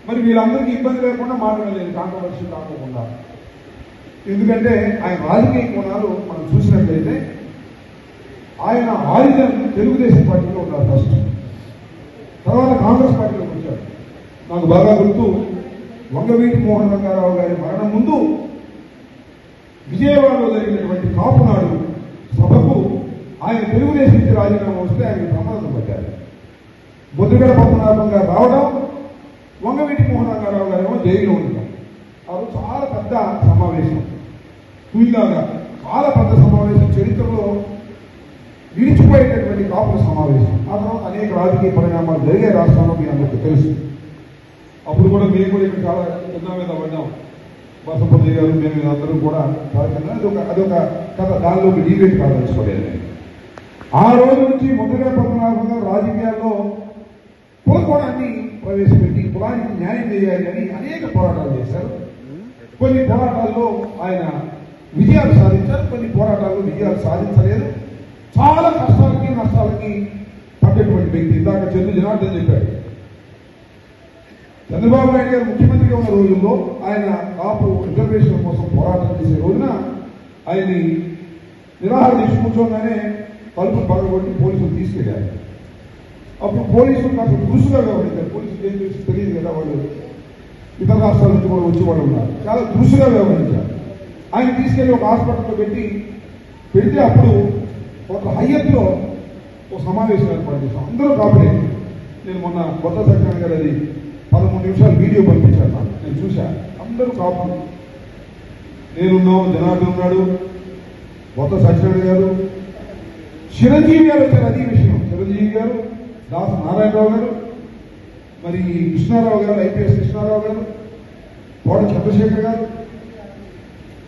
మరి వీళ్ళందరికీ ఇబ్బంది లేకుండా మాట్లాడలేదు కాంట్రవర్సీ కాకుండా. ఎందుకంటే ఆయన రాజకీయ కోణాలు మనం చూసినట్లయితే ఆయన ఆరిజిన్ తెలుగుదేశం పార్టీలో ఉన్నారు ఫస్ట్, తర్వాత కాంగ్రెస్ పార్టీలోకి వచ్చారు. నాకు బాగా గుర్తు, వంగవీటి మోహన్ రంగారావు గారి మరణం ముందు విజయవాడలో జరిగినటువంటి కాపునాడు సభకు ఆయన తెలుగుదేశం నుంచి రాజీనామా వస్తే ఆయన ప్రమాదం పడ్డారు. ముద్రగడ పద్మనాభం గారు రావడం, వంగవీటి మోహన్ రంగారావు గారు ఏమో జైల్లో ఉండడం. అది చాలా పెద్ద సమావేశం, కుయిలాగా చాలా పెద్ద సమావేశం, చరిత్రలో నిలిచిపోయేటటువంటి కాపుల సమావేశం. ఆ తర్వాత అనేక రాజకీయ పరిణామాలు జరిగే రాష్ట్రంలో మీ అందరికీ తెలుసు. అప్పుడు కూడా మేము కూడా ఇక్కడ చాలా చిన్న మీద పడ్డాం, బసపతి గారు మేము అందరూ కూడా అదొక కథ, దానిలోకి డిబేట్ కాదలుచుకోలేదు. ఆ రోజు నుంచి ముద్రగడ పద్మనాభం గారు రాజకీయాల్లో కులకోణాన్ని ప్రవేశపెట్టి కులానికి న్యాయం చేయాలి అని అనేక పోరాటాలు చేశారు. కొన్ని పోరాటాల్లో ఆయన విజయాలు సాధించారు, కొన్ని పోరాటాల్లో విజయాలు సాధించలేదు. చాలా కష్టాలకి నష్టాలకి పడ్డటువంటి వ్యక్తి. ఇందాక చెల్లు జనార్దన్ చెప్పాడు, చంద్రబాబు నాయుడు గారు ముఖ్యమంత్రిగా ఉన్న రోజుల్లో ఆయన కాపు రిజర్వేషన్ కోసం పోరాటం చేసే రోజున ఆయన్ని నిరాహార దీక్ష కూర్చోగానే తలుపులు పగలగొట్టి పోలీసులు తీసుకెళ్లారు. అప్పుడు పోలీసులు నాకు దురుసుగా వ్యవహరించారు. పోలీసులు ఏం చేసి తెలియదు కదా, వాళ్ళు ఇతర రాష్ట్రాల నుంచి కూడా వచ్చి వాళ్ళు ఉన్నారు, చాలా దురుసుగా వ్యవహరించారు. ఆయన తీసుకెళ్లి ఒక హాస్పిటల్లో పెడితే అప్పుడు ఒక హయ్యత్లో ఒక సమావేశం ఏర్పాటు చేశాం, అందరూ కాపులే. నేను మొన్న కొత్త సత్యనారాయణ గారు అది 13 నిమిషాలు వీడియో పంపించాను నాకు, నేను చూశాను. అందరూ కాపులు, నేనున్నాం, జనార్దన్ ఉన్నాడు, కొత్త సత్యనారాయణ గారు, చిరంజీవి గారు వచ్చారు. అది విషయం, చిరంజీవి గారు, దాస నారాయణరావు గారు, మరి కృష్ణారావు గారు, ఐపీఎస్ కృష్ణారావు గారు, కోట చంద్రశేఖర్ గారు,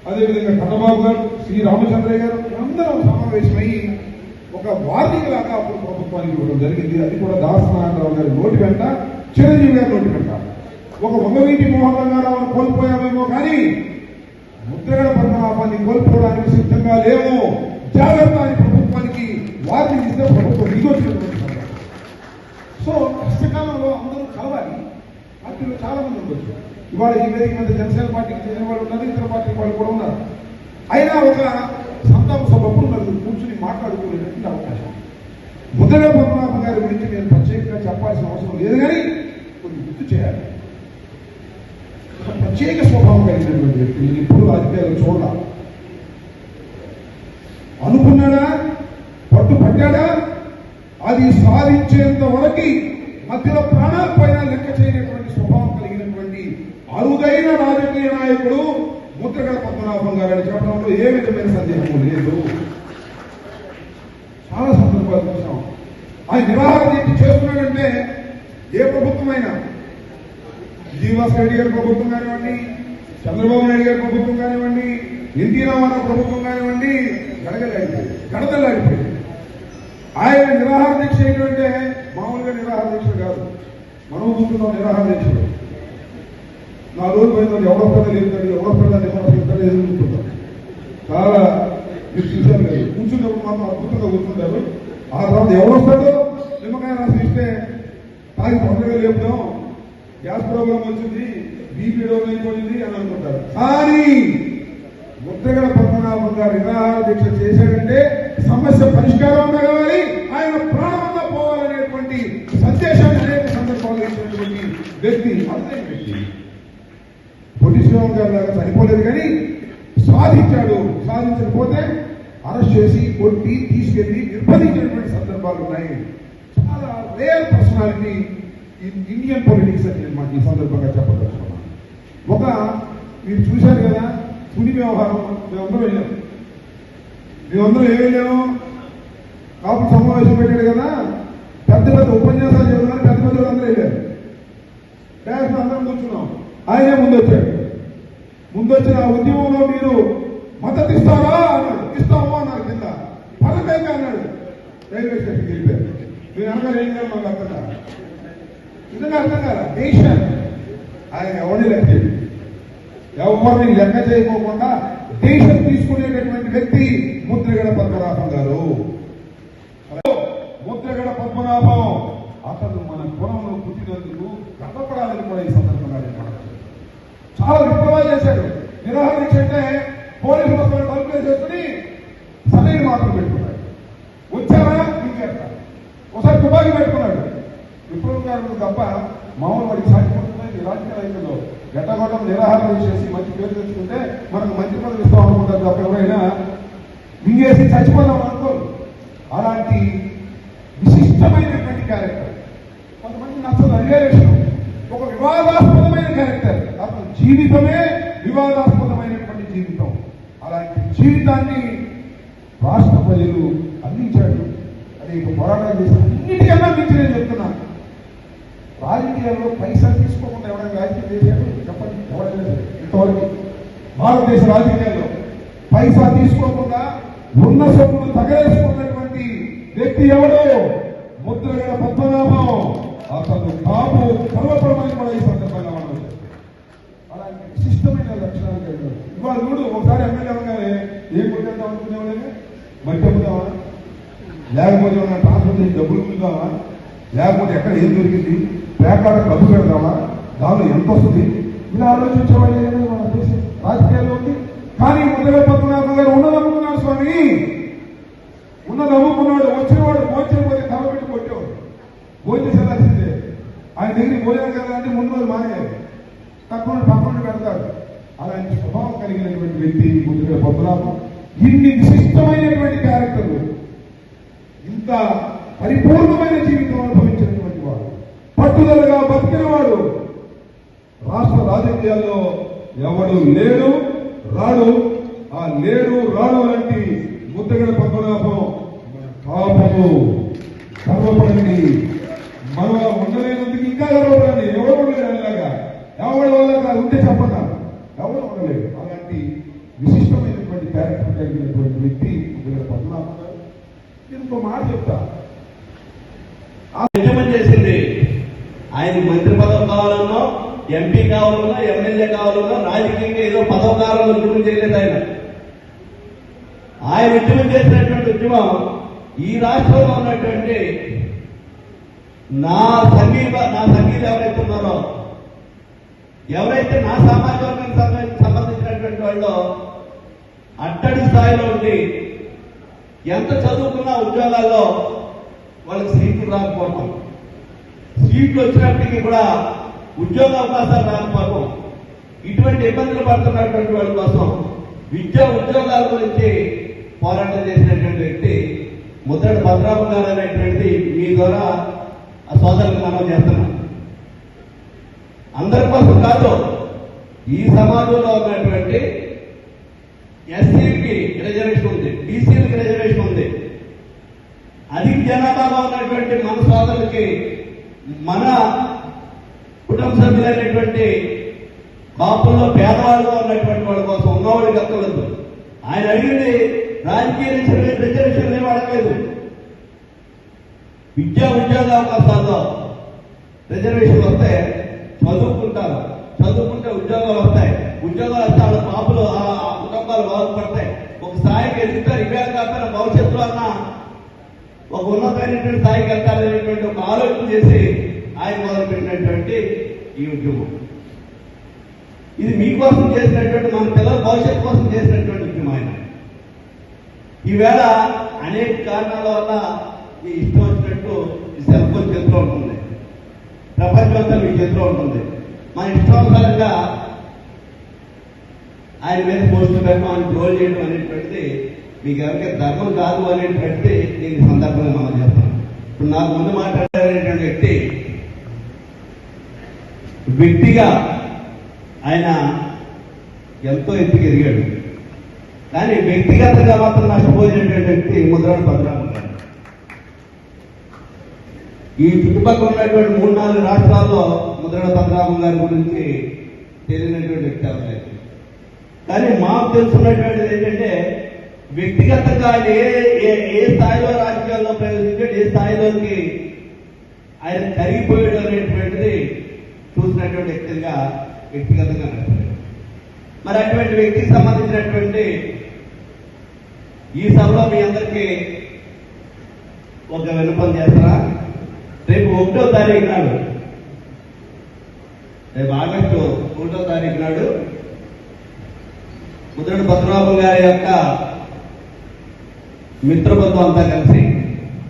అదేవిధంగా కన్నబాబు గారు, శ్రీ రామచంద్రయ్య గారు, అందరూ సమావేశమయ్యి ఒక వార్నింగ్ లాగా అప్పుడు ప్రభుత్వానికి ఇవ్వడం జరిగింది. అది కూడా దాస నారాయణరావు గారి నోటి వెంట, చిరంజీవి గారి నోటి వెంట. ఒక వంగవీటి మోహన్ రంగారావును కోల్పోయామేమో కానీ ముద్రగడ పద్మనాభాన్ని కోల్పోవడానికి సిద్ధంగా లేవు, జాగ్రత్త అని ప్రభుత్వానికి వార్నింగ్ ఇస్తే ప్రభుత్వం దిగొచ్చినటువంటి సందర్భం. సో కష్టకాలంలో అందరూ కలవాలి. పార్టీలో చాలా మంది ఉండొచ్చు. ఇవాళ ఈ వేదిక మీద జనసేన పార్టీకి చెందిన వాళ్ళు ఉన్నారు, ఇతర పార్టీ వాళ్ళు కూడా ఉన్నారు. అయినా ఒక సంతాప సభప్పుడు నలుగురు కూర్చుని మాట్లాడుకునేటువంటి అవకాశం. ముద్రగడ పద్మనాభం గారి గురించి నేను ప్రత్యేకంగా చెప్పాల్సిన అవసరం లేదు, కానీ కొన్ని గుర్తు చేయాలి. ఒక ప్రత్యేక స్వభావం కలిగినటువంటి వ్యక్తి, నేను ఎప్పుడు రాజకీయాలు చూడాలి. అనుకున్నాడా, పట్టుపట్టాడా, అది సాధించేంత వరకు మధ్యలో ప్రాణాల పైన లెక్క చేయనటువంటి స్వభావం కలిగినటువంటి అరుదైన రాజకీయ నాయకుడు ముద్రగడ పద్మనాభం గారు అని చెప్పడంలో ఏ విధమైన సందేహం లేదు. చాలా సందర్భాలు చూసాం. ఆయన నిరాహార దీక్ష చేస్తున్నాడంటే ఏ ప్రభుత్వమైనా, శ్రీనివాస్ రెడ్డి గారి ప్రభుత్వం కానివ్వండి, చంద్రబాబు నాయుడు గారి ప్రభుత్వం కానివ్వండి, ఎన్టీ రామారావు ప్రభుత్వం కానివ్వండి, గడదలాడిపోయింది. ఆయన నిరాహార దీక్ష ఏంటంటే మామూలుగా నిరాహార దీక్ష కాదు, మనం కూర్చున్నాం నిరాహార దీక్షలు. 4 రోజులు పోయిందని ఎవడో పిల్లలు ఎదుగుతాడు, ఎవడో పిల్లలు ఎదుగుతుంటారు. చాలా మీరు చూశారు కదా, కూర్చున్నప్పుడు మాత్రం అద్భుతంగా కూర్చుంటారు. ఆ తర్వాత ఎవరొస్తాడో నిమ్మకాయ రాసి ఇస్తే తాగి తొందరగా లేపుదాం, గ్యాస్ ప్రాబ్లం వచ్చింది, బీపీ డౌన్ అయిపోయింది అని అనుకుంటారు. కానీ ముద్రగడ పద్మనాభం గారు నిరాహార దీక్ష చేశాడంటే సమస్య పరిష్కారం కావాలి, ఆయన ప్రాణంగా పోవాలనేటువంటి సందేశాన్ని అనేక సందర్భాలు ఇచ్చినటువంటి వ్యక్తి, అదే వ్యక్తి. పొట్టి శ్రీరామ్ గారి లాగా సరిపోలేదు, కానీ సాధించాడు. సాధించకపోతే అరెస్ట్ చేసి కొట్టి తీసుకెళ్లి నిర్బంధించినటువంటి సందర్భాలు ఉన్నాయి. చాలా రేర్ పర్సనాలిటీ ఇండియన్ పొలిటిక్స్ అని నేను మాకు ఈ సందర్భంగా చెప్పదలుచుకున్నాను. ఒక మీరు చూశారు కదా, తుని వ్యవహారం మేమందరం వెళ్ళాము. మేమందరం ఏం వెళ్ళాము, కాపు సమావేశం పెట్టాడు కదా, పెద్ద పెద్ద ఉపన్యాసాలు చదువున్నారు, పెద్ద పెద్ద అందరూ వెళ్ళారు. డ్యాన్స్ అందరం కూర్చున్నాం. ఆయనే ముందొచ్చిన ఉద్యమంలో మీరు మద్దతు ఇస్తారా అన్నాడు. ఇస్తామా అన్నారు. కింద పదకైతే అన్నాడు. రైల్వే స్టేషన్కి వెళ్ళిపోయారు. మీరు అనగానే ఏం చేయాలి మాకు అర్థం కాదు, నిజంగా అర్థం కాదా. దేశం ఆయన ఎవరిని లెక్క చేయడు, ఎవరిని లెక్క చేయకోకుండా దేశం తీసుకునేటటువంటి వ్యక్తి ముద్రగడ పద్మనాభం గారు. ముద్రగడ పద్మనాభం అతను మన కులంలో పుట్టినందుకు గర్వపడాలని కూడా ఈ సందర్భంగా చాలా విప్లవాలు చేశాడు. నిరాహార దీక్ష అంటే పోలీసులు వస్తున్న తలుపులు చేసుకుని సరైన మాత్రం పెట్టుకున్నాడు. వచ్చారా ఇంకేస్తా ఒకసారి తుపాకీ పెట్టుకున్నాడు. విప్లవకారులు తప్ప మామూలు వాడికి సాధ్యపడుతున్నాయి. రాజకీయ రైతుల్లో ఎట్టగొట్టం నిరాహారం చేసి మంచి పేరు తెచ్చుకుంటే మనకు మంచి పనులు ఇస్తాం అనుకుంటారు తప్ప ఎవరైనా మింగేసి చచ్చిపోదాం అనుకోరు. అలాంటి విశిష్టమైనటువంటి క్యారెక్టర్ కొంతమంది నచ్చదు. రిలేషన్ ఒక వివాదాస్పదమైన క్యారెక్టర్, అతని జీవితమే వివాదాస్పదమైనటువంటి జీవితం. అలాంటి జీవితాన్ని రాష్ట్ర ప్రజలు అందించాడు. అనేక పోరాటాలు చేశారు. అన్నిటికన్నా మించి నేను చెప్తున్నాను, రాజకీయాల్లో పైసలు తీసుకోకుండా ఎవరైనా రాజకీయం చేశారు చెప్పండి? ఎవరైనా ఇంతవరకు భారతదేశ రాజకీయాల్లో పైసా తీసుకోకుండా ఉన్న సొమ్మును తగలేసుకున్నటువంటి వ్యక్తి ఎవడో ముద్రగడ పద్మనాభం. అతను కాపు సర్వపరమైన కూడా ఈ సందర్భంగా మనం అలాంటి విశిష్టమైన లక్షణాలు కలిగారు. ఇవాళ చూడు, ఒకసారి ఎమ్మెల్యే అవగానే ఏం కొట్టేద్దాం అనుకునేవాళ్ళని, మట్టి అమ్ముదామా, లేకపోతే ఏమన్నా ట్రాన్స్ఫర్ చేసి డబ్బులు ఉందామా, లేకపోతే ఎక్కడ ఏం దొరికింది, పేకాడ డబ్బు పెడదామా, దానిలో ఎంత వస్తుంది, ఇలా ఆలోచించేవాళ్ళు ఏదైనా మన దేశం రాజకీయాల్లో ఉంది. కానీ ముద్రగడ పద్మనాభం గారు ఉన్నదమ్ముకున్నాడు స్వామి, ఉన్నదమ్ముకున్నాడు. వచ్చినవాడు భోజనం పోతే తల పెట్టి కొట్టేవాడు. భోజనం చేయాల్సిందే. ఆయన దగ్గర భోజనం కదంటే ముందు రోజు మానేయాలి, తక్కువ పక్కన పెడతాడు. అలాంటి స్వభావం కలిగినటువంటి వ్యక్తి ముద్రగడ పద్మనాభం. ఇన్ని విశిష్టమైనటువంటి క్యారెక్టర్లు, ఇంత పరిపూర్ణమైన జీవితం అనుభవించినటువంటి వాడు, పట్టుదలగా బతికిన వాడు రాష్ట్ర రాజకీయాల్లో ఎవడు లేడు రాడు. ఆ లేడు రాడు లాంటి ముద్రగడ పద్మనాభం కాపము గర్వపడండి. మనం ఉండలేనందుకు ఇంకా గర్వపడండి. ఎవరు ఉండలేదు అలాగా, ఎవరి వల్ల ఉంటే చెప్పండి, ఎవరు ఉండలేదు. అలాంటి విశిష్టమైనటువంటి క్యారెక్టర్ కలిగినటువంటి వ్యక్తి ముద్రగడ పద్మనాభం గారు. ఇంకో మాట చెప్తా, ఉద్యమం చేసింది ఆయన మంత్రి పదవి కావాలన్నా, ఎంపీ కావాలన్నా, ఎమ్మెల్యే కావాలన్నా, రాజకీయంగా ఏదో పదవి కావాలని ఉద్యమం చేయలేదు. ఆయన ఉద్యమం చేసినటువంటి ఉద్యమం ఈ రాష్ట్రంలో ఉన్నటువంటి నా సంగీతం ఎవరైతే ఉన్నారో, ఎవరైతే నా సామాజిక వర్గానికి సంబంధించినటువంటి వాళ్ళు అట్టడి స్థాయిలో ఉండి ఎంత చదువుకున్నా ఉద్యోగాల్లో వాళ్ళకి సీట్లు రాకపోవటం, సీట్లు వచ్చినప్పటికీ కూడా ఉద్యోగ అవకాశాలు రాకపోవటం, ఇటువంటి ఇబ్బందులు పడుతున్నటువంటి వాళ్ళ కోసం ఉద్యోగాల గురించి పోరాటం చేసినటువంటి వ్యక్తి ముద్రగడ పద్మనాభం గారు అనేటువంటి మీ ద్వారా ఆ సోదరులకు మనం చేస్తున్నాం. అందరి కోసం కాదు, ఈ సమాజంలో ఉన్నటువంటి ఎస్సీకి రిజర్వేషన్ ఉంది, బీసీలకు రిజర్వేషన్ ఉంది, అధిక జనాభాలో ఉన్నటువంటి మన సోదరులకి, మన కుటుంబ సభ్యులైనటువంటి కాపుల్లో పేదవాళ్ళలో ఉన్నటువంటి వాళ్ళ కోసం ఉన్నవాడికి అక్కర్లేదు. ఆయన అడిగింది రాజకీయ రిజర్వేషన్ ఏమి అడగలేదు. ఉద్యోగ అవకాశాల్లో రిజర్వేషన్లు వస్తే చదువుకుంటారు, చదువుకుంటే ఉద్యోగాలు వస్తాయి, ఉద్యోగాలు వస్తే వాళ్ళ కాపులు ఆ కుటుంబాలు బాగుపడతాయి, ఒక స్థాయికి ఎదుగుతారు. ఇవే కాకపోయినా భవిష్యత్తులో అన్న ఒక ఉన్నతమైనటువంటి స్థాయికి వెళ్తారనేటువంటి ఒక ఆలోచన చేసి ఆయన మొదలుపెట్టినటువంటి ఈ ఉద్యమం. ఇది మీకోసం చేసినటువంటి, మన పిల్లల భవిష్యత్తు కోసం చేసినటువంటి ఉద్యమం. ఆయన ఈవేళ అనేక కారణాల వల్ల ఈ ఇష్టం వచ్చినట్టు ఈ సెల్ ఫోన్ చేతిలో ఉంటుంది, ప్రపంచంతో మీ చేతిలో ఉంటుంది. మన ఇష్టానుసారంగా ఆయన మీద పోస్టులు పెట్టడం, ఆయన ట్రోల్ చేయడం అనేటువంటిది మీకు ఎవరికైనా ధర్మం కాదు అనేటువంటిది నేను సందర్భంగా మనం చేస్తాను. ఇప్పుడు నాకు ముందు మాట్లాడేటువంటి వ్యక్తిగా ఆయన ఎంతో ఎత్తుకు ఎదిగాడు. కానీ వ్యక్తిగతంగా మాత్రం నష్టపోయినటువంటి వ్యక్తి ముద్రగడ పద్మనాభం గారు. ఈ చుట్టుపక్కల ఉన్నటువంటి 3-4 రాష్ట్రాల్లో ముద్రగడ పద్మనాభం గారి గురించి తెలియనటువంటి వ్యక్తి అవ్వలేదు. కానీ మాకు తెలుసున్నటువంటిది ఏంటంటే, వ్యక్తిగతంగా ఆయన ఏ స్థాయిలో రాజకీయాల్లో ప్రవేశించాడు, ఏ స్థాయిలోకి ఆయన కరిగిపోయాడు అనేటువంటిది చూసినటువంటి వ్యక్తిగతంగా నడిపాడు. మరి అటువంటి వ్యక్తికి సంబంధించినటువంటి ఈ సభలో మీ అందరికీ ఒక విన్నపం చేస్తారా? రేపు 1వ తారీఖు నాడు, రేపు ఆగస్టు 1వ తారీఖు నాడు ముద్రగడ పద్మనాభం గారి యొక్క మిత్రబృందం అంతా కలిసి,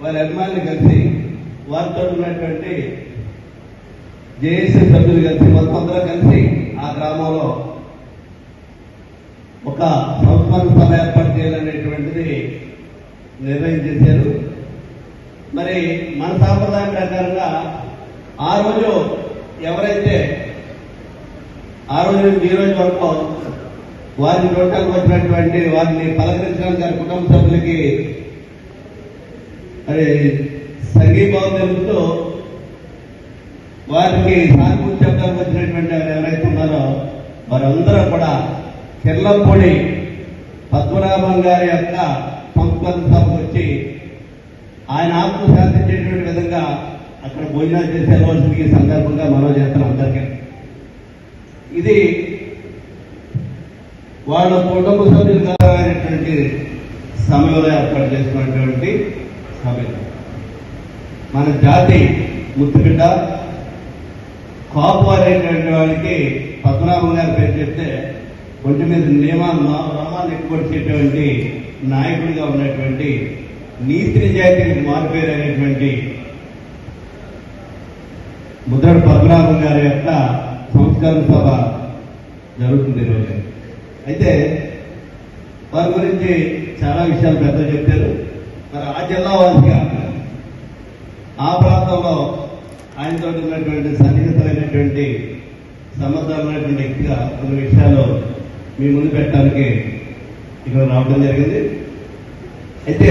వారి అభిమానులు కలిసి, వారితో ఉన్నటువంటి జేఏసీ సభ్యులు కలిసి, మొత్తం అందరూ కలిసి ఆ గ్రామంలో ఒక సంస్మరణ సభ ఏర్పాటు చేయాలనేటువంటిది నిర్ణయం చేశారు. మరి మన సాంప్రదాయం ప్రకారంగా ఆ రోజు ఎవరైతే ఆ రోజు ఈ రోజు వరకు వారిని చూడటానికి వచ్చినటువంటి వారిని పలకరించడానికి వారి కుటుంబ సభ్యులకి మరి సంఘీభావం తెలుపుతూ వారికి సానుభూతి చెప్పడానికి వచ్చినటువంటి వారు ఎవరైతే ఉన్నారో వారందరూ కూడా కిర్లంపూడి పద్మనాభం గారి యొక్క సంస్మరణ సభకు వచ్చి ఆయన ఆత్మ శాంతించేటువంటి విధంగా అక్కడ భోజనాలు చేసే రోజుకి సందర్భంగా మనం చేస్తున్నాం అందరికీ. ఇది వాళ్ళ కుటుంబ సభ్యులు కావాలనేటువంటి సమయంలో ఏర్పాటు చేసినటువంటి సమయం. మన జాతి ముత్తుబిడ్డ కాపు అనేటువంటి వాడికి పద్మనాభం గారి పేరు చెప్తే ఒంటి మీద నామాన్ని ఎక్కువచ్చేటువంటి నాయకుడిగా ఉన్నటువంటి నీతి నిజాయితీకి మారిపోయారు అనేటువంటి ముద్రగడ పద్మనాభం గారి యొక్క సంస్కరణ సభ జరుగుతుంది ఈరోజు. అయితే వారి గురించి చాలా విషయాలు పెద్దలు చెప్పారు. మరి ఆ జిల్లా వాసిగా ఆ ప్రాంతంలో ఆయనతో ఉన్నటువంటి సన్నిహితమైనటువంటి సమర్థమైనటువంటి వ్యక్తిగా కొన్ని విషయాలు మీ ముందు పెట్టడానికి ఇక్కడ రావడం జరిగింది. అయితే